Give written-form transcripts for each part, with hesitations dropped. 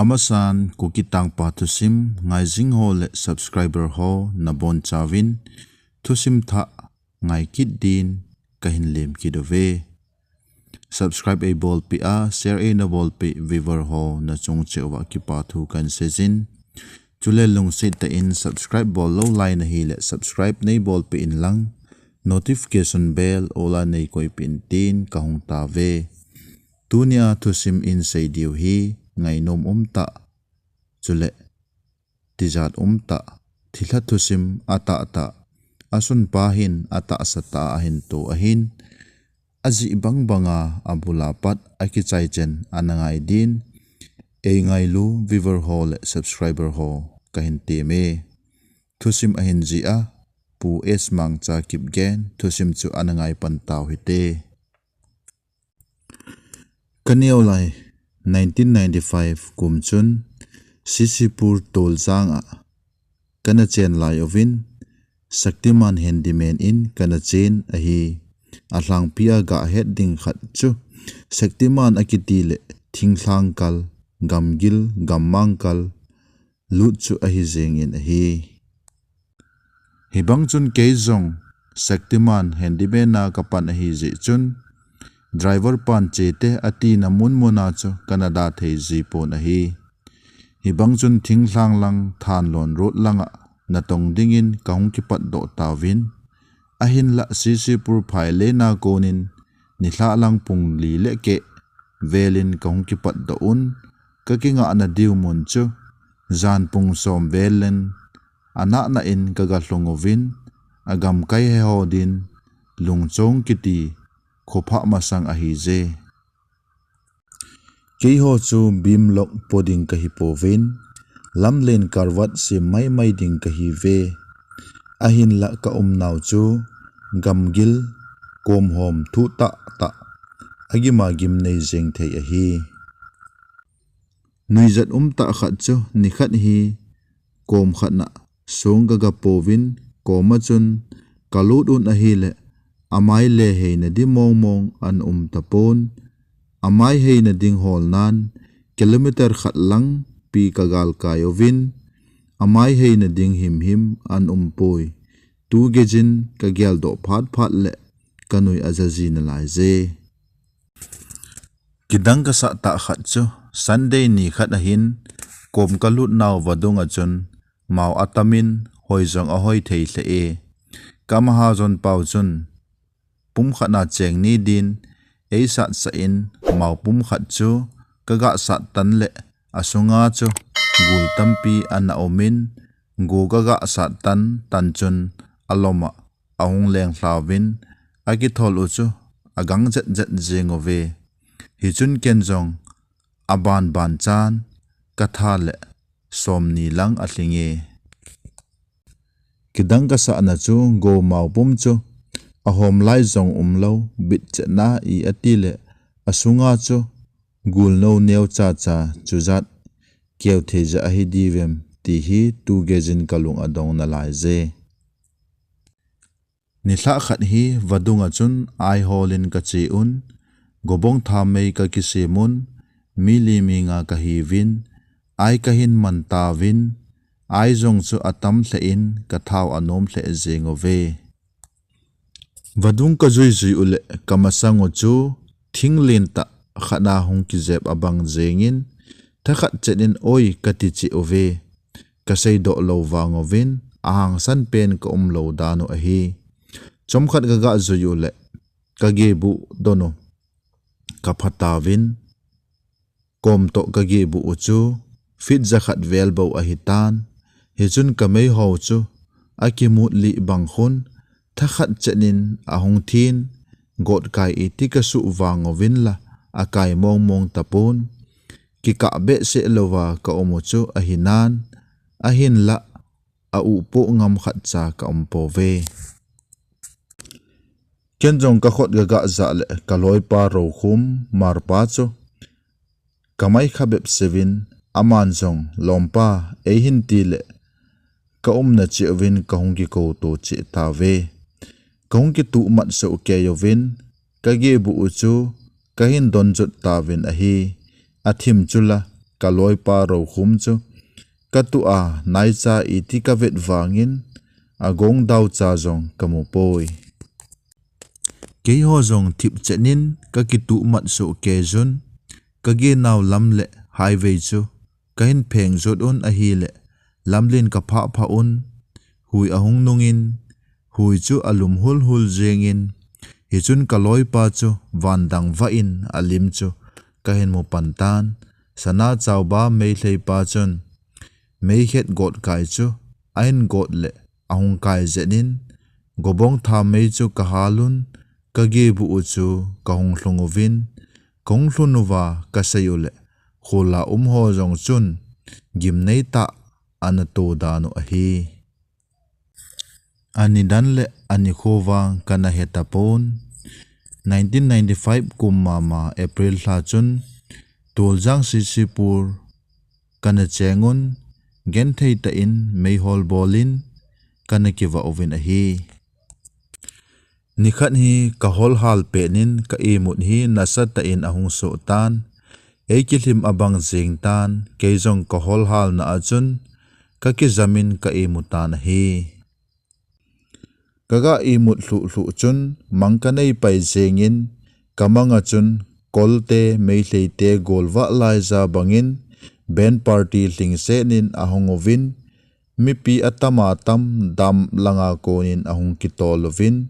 Amasan kukitang patusim ngai jing ho le subscriber ho na bon chawin thusim tha ngai kit din kahin lem kidove subscribe a bol pi a share a na bol pi viewer ho na chung chewa ki pathu kan sejin chule lung sit ta in subscribe bol lo line hi le subscribe nei bol pi in lang notification bell ola nei koi pin tin ka hong ta ve tunia thusim in sei diu hi ngai nom ta chule tijat ta thila thusim ata asun pahin ata sata ahin to ahin aji banga abulapat aki chaichen anangai din e ngai lu viewer ho le subscriber ho kahin te me thusim ahin ji a pu es mang cha kip gen thusim chu anangai pan taw hite kaniau lai 1995 kumchun sisipur tolzanga kana chen lai ovin Shaktiman handyman in kana chen ahi ahlang pia ga heading khat chu Shaktiman akitile thingthlang kal gamgil gammang kal lut chu ahi zeng in ahi hibang chun keizong Shaktiman handyman na kapan ahi ji chun driver pan chete ati na munmuna chu Canada thei ji pon ahi hibang chun thingthlang lang than lon road langa na tong dingin kaung ki pat do tawin ahin la sisipur phai le na konin ni thla lang pung li le ke velin kaung ki pat do un ka kinga na diu mun chu zan pung som velen ana na in ka ga hlongovin agam kai he hodin lungchong kiti khopha masang ahi je kei ho chu bimlok poding ka hi povin lamlen karwat se mai ding ka hi ve ahin la ka naw chu gamgil kom hom thu ta agima gim nei jeng thei ahi nuizat ta khat chu ni khat hi kom khat na song ga povin koma chun kalut un ahi le amai le he na di mong an tapon amai he na ding hol nan kilometer khat lang pi kagal kayovin amai he na ding him an poi tu gejin ka gyal do phat le kanui azazi na lai je kidang ka sa ta khat chu Sunday ni khat ahin kom kalut naw wadung achun mau atamin hoizong ahoi thei hle e kamaha zon pau chun pum khana cheng ni din ei sa in mau pum khat chu kaga sa tan le asunga chu gul tampi ana omin go gaga sa tan chun aloma aung leng hlawin agi thol uchu agang jet jengove hi chun kenjong aban ban chan katha le somni lang atlinge kidang ka sa na chu go mau pum chu ahom lai zong lo bit chna I atile asunga chu gul no neu cha chuzat keu theja ahi divem ti hi tu gejin kalung adong na lai je ni thla khat hi wadunga chun ai holin ka chi un gobong thamei ka kisimun mili minga ka hi win ai ka hin man ta win ai zong chu atam hle in ka thau anom hle jengove wadung ka zui ule kamasango chu thinglen ta khana hong ki zep abang jengin thakhat chenin oi kati chi ove kasei do lo wangovin ahang san pen ka lo dano ahi chomkhat ga zui ule kage bu dono kaphatawin kom to kage bu uchu fit zakhat velbo ahitan hechun kamei ho chu akimut li bangkhun thakhat chenin ahong thin got kai itika su wangovin la akai mong tapon ki ka be se lowa ka omochu ahinan ahin la a upo ngam khat cha ka ve kenjong ka khot ga za le kaloi pa ro khum mar pa chu kamai khabep sevin aman jong lompa e hin ti le ka na chi ovin ka hong ki ko to chi ta ve kong ki tu mat so ke yovin ka ge bu uchu ka hin don jut ta vin ahi athim chula kaloi pa ro khum chu katu a nai cha iti ka vet wangin agong dau cha jong kamu poi ke ho jong thip chenin ka ki tu mat so ke jun ka ge naw lam le highway chu ka hin pheng jot on a hi le lamlin ka pha pha un hui ahung nungin hui chu alum hul hul jengin hi chun kaloi pa chu wandang va in alim chu ka hin mo pantan sana chaw ba mei hlei pa chun mei het got kai chu ain got le ahung kai zenin gobong tha mei chu ka halun ka ge bu chu ka hung hlungovin kong hlunuwa ka sayule khola ho jong chun gim nei ta an to danu a hi ani dan le ani khowang kana hetapon 1995 kumama April hla chun tuljang sisipur kana chengun gen thei ta in mei hol bolin kana kiwa ovin a hi nikhat hi ka hol hal pe nin ka imut hi nasat ta in ahung so tan eikithim abang jing tan keijong ka hol hal na achun ka ki zamin ka imutan hi kaga imut hlu hlu chun mangkanei pai jengin kamanga chun kolte meihleite golwa lai za bangin ben party hlingse nin ahongovin mipi atama tam dam langa konin ahung kitolovin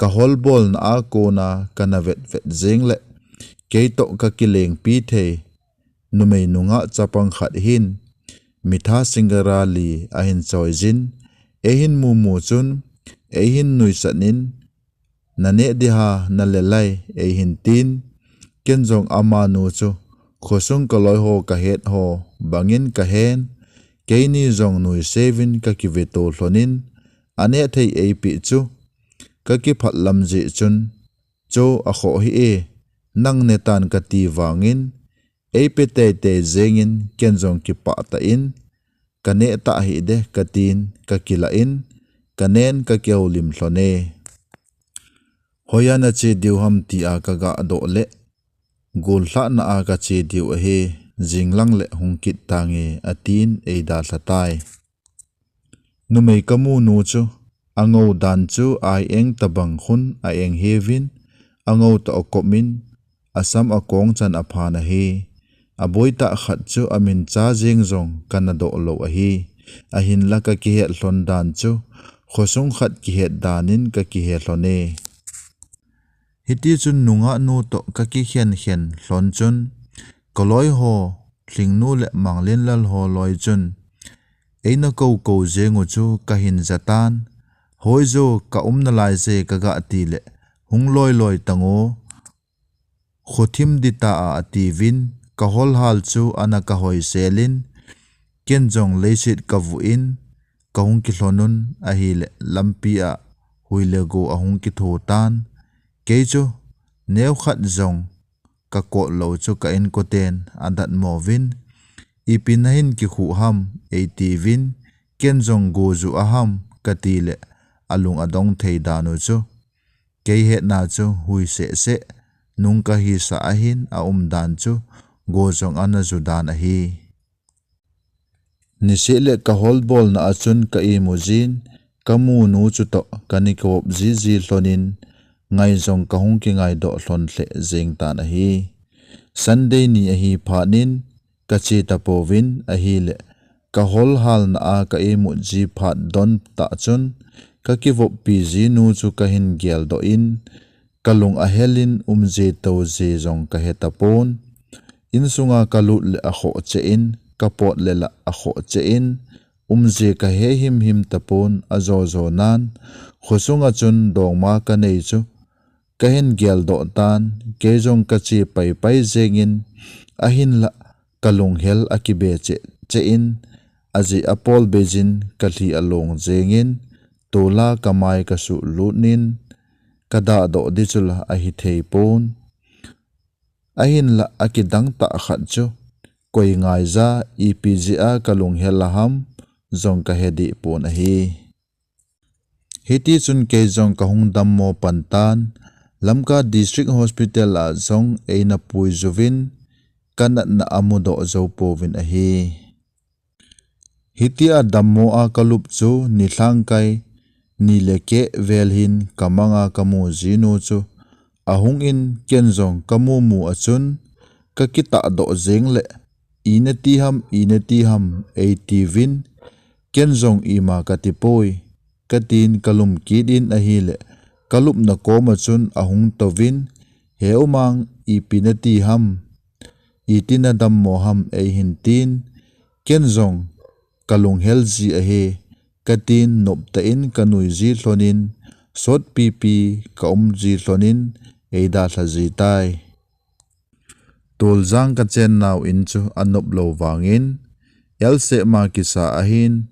ka holbol na a kona kana vet vet jengle keito ka kileng pi the numei nunga chapang khat hin mitha singara li ahin choijin ehin mumu chun ehin nuisanin nane diha nalelai ehin tin kenjong amanu chu khosung kaloi ho ka het ho bangin ka hen keini jong nui sevin ka kiveto hlonin ane thei ap chu ka ki phat lamji chun cho a kho hi e nang netan ka ti wangin ap te zengin kenjong ki pa ta in kane ta hi de katin ka kila in kanen ka kyau lim hlone hoyana che diuham ti a ka ga do le gol hla na a ka che diu a he jinglang le hungkit tange atin eida thlatai numei kamu nu chu ango dan chu ai eng tabang khun a eng hevin ango ta okomin asam akong chan aphana he aboita khat chu amin cha jeng jong kana do lo a hi ahin la ka ki he hlon dan chu khosung khat ki he danin ka ki he hlone hiti chun nunga nu to ka ki hian hian hlon chun koloi ho thlingnu le manglin lal ho loi chun eina ko ko jengu chu ka hin zatan hoizo ka umna lai se ka ga ti le hung loi loi tango khothim dita a ativin ka hol hal chu ana ka hoi selin kenjong leisit ka vu in ka hung ki hlonun a hi le lampi a huile go a hung ki thotan ke chu neu khat jong ka ko lo chu ka in ko ten adat movin ipinahin ki khu ham ativin kenjong go zu aham katile alung adong thei danu chu ke he na chu hui se nung ka hi sa ahin a dan chu go jong ana judan a hi nisele ka holbol na achun ka imujin kamu nu chu to kanikop ji hlonin ngai jong ka hung ki ngai do hlon hle jeng ta na hi sunday ni a hi phanin ka che tapovin a hi le ka hol hal na a ka imu ji phat don ta chun ka ki vop pi ji nu chu ka hin gel do in kalung a helin je to je jong ka hetapon in sunga kalut le a kho che in kapot le la a kho che in je ka he him tapon azo nan khosunga chun dongma ka nei chu ka hen gel do tan ke jong ka chi pai jengin ahin la kalung hel akibe che in aji apol bejin kali along jengin tola kamai ka su lunin kada do dichula a hi thei pon ahin la akidang ta khat chu koi ngai za epga kalung helaham zong ka hedi pon a hi hiti chun ke jong ka hung dam mo pantan lamka district hospital a zong eina pui juvin kanat na amudo zo povin a hi hitia dammo a kalup chu ni thlangkai ni leke velhin kamanga kamu zinu chu ahung in kenzong kamu mu achun ka kita do zengle inati ham 80 vin kenzong ima katipoi katin kalum kidin ahile kalup na koma chun ahung tovin heumang ipinati ham itina dammo ham ei hintin kenzong kalung helzi ahe katin nopta in kanui zi thlonin sot pipi ka zi thlonin eida thazi tai tolzang ka chen naw in chu anop lo wangin else ma kisa ahin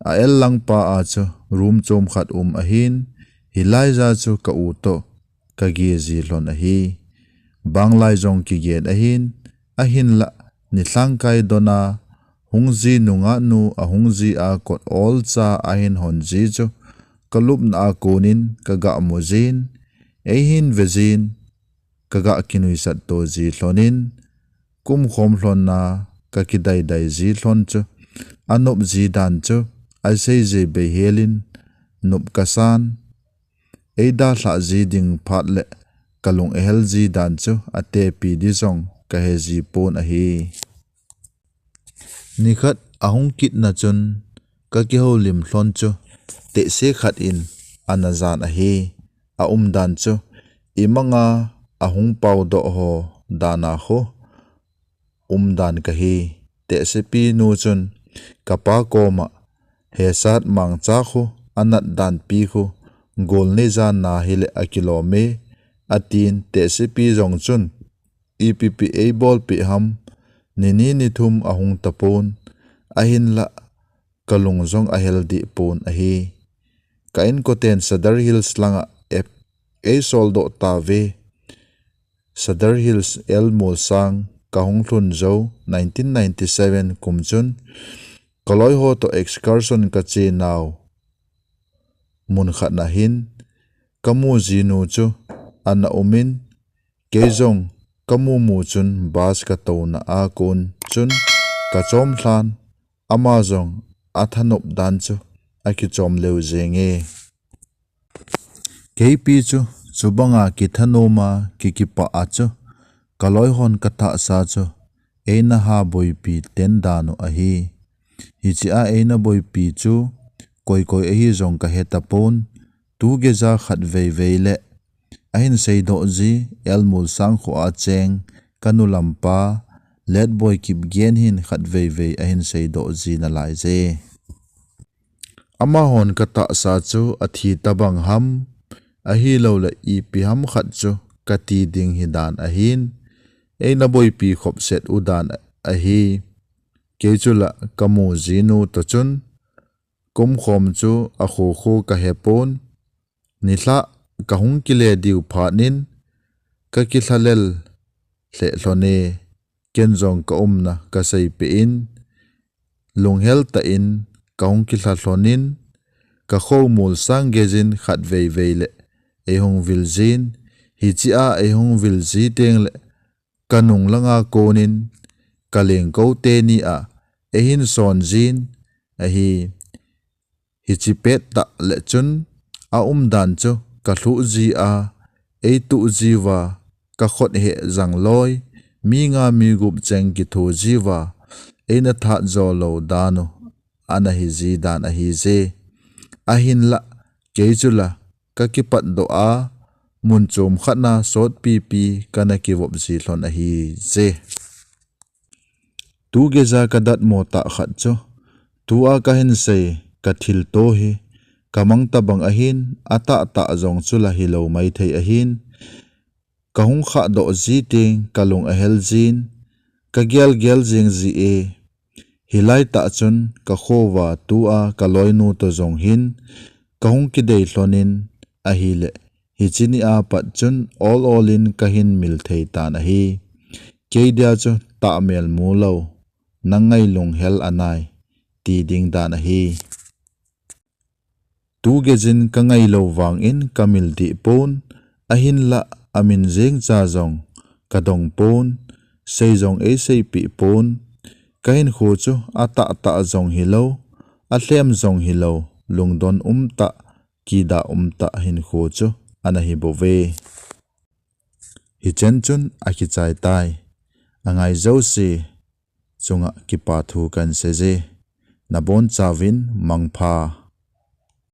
a el lang pa a chu room chom khat ahin hilai za chu ka u to ka gi zi hlon ahi banglai jong ki gen ahin la ni thlang kai dona hungzi nunga nu a hungzi a kot all cha ahin honji chu kalup na konin kaga mozin ehin vezin kaga kinui sat to zi hlonin kum khom hlon na ka kidai dai zi hlon chu anop zi dan chu ai sei je be helin nup kasan eida thla zi ding phat le kalung ehel zi dan chu ate pi di zong ka he zi pon a hi nikhat ahung kit na chun ka ki ho lim hlon chu te se khat in anazan a hi a dan chu imanga ahung pau do ho dana ho dan ka hi te se pi nu chun kapa koma he sat mang cha khu anat dan pi khu gol ne za na hile a kilome atin te se pi jong chun eppa bol pi ham nini ni thum ahung tapon ahin la kalung zong ahel di pon ahi kain koten Sadar Hills langa e soldo ta ve Sadar Hills el mol sang kahung thun zo 1997 kumchun kaloi ho to excursion ka che naw mun khat na hin kamu zinu chu ana umin kezong kamu mu chun bas ka to na a kon chun ka chom thlan amazong athanop dan chu aki chom leu zenge kp chu chubanga ki thanoma ki pa achu kaloi hon katha sa chu eina ha boi pi ten dano ahi hichi a eina boi pi chu koi ehi zong ka hetapon tu ge za khat veile ahin sei do ji elmul sang kho a cheng kanulampa let boy kip gen hin khat ve ahin sei do ji na lai je ama hon kata sa chu athi tabang ham ahi lo la i pi ham khat chu kati ding hi dan ahin eina boy pi khop set udan ahi kechula kamu zinu to chun kum khom chu a kho ka hepon nithla kahung kile diu phanin ka ki thalel hle hlone kenzong ka umna ka sei pe in lunghel ta in kahung ki thla hlonin ka kho mul sang gezin khat le ehong viljin hi chi a ehong vilji teng le kanung langa konin kaleng ko te ni a ehin son jin ahi hi chi pet ta le chun a dan chu ka thu ji a e tu ji wa ka khot he jang loi mi nga mi gup cheng ki thu ji wa eina tha zo lo dano ana hi ji dan a hi je ahin la kechula ka ki pat do a mun chom khatna sot pi kana ki wop ji hlon a hi je tu ge za ka dat mo ta khat cho tu a ka hin sei ka thil to hi kamang tabang ahin ata ta zong chula hi lo mai thei ahin kahung kha do ji ting kalung a hel jin ka gel jing ji e hilai ta chun ka khowa tu a kaloi nu to zong hin kahung ki dei hlonin a hi le hi chini a pat chun all in kahin mil thei ta na hi keidia chu ta mel mu lo nangai lung hel anai ti ding da na hi tu gezin ka ngai lo wang in kamil di pon ahin la amin jeng cha zong kadong pon sei zong e sei pi pon kahin khu chu ata ta zong hilo a hlem zong hilo lungdon ta kida ta hin khu chu ana hi bove hi chen chun a ki chai tai angai zo si chunga ki pa thu kan se je na bon chawin mangpha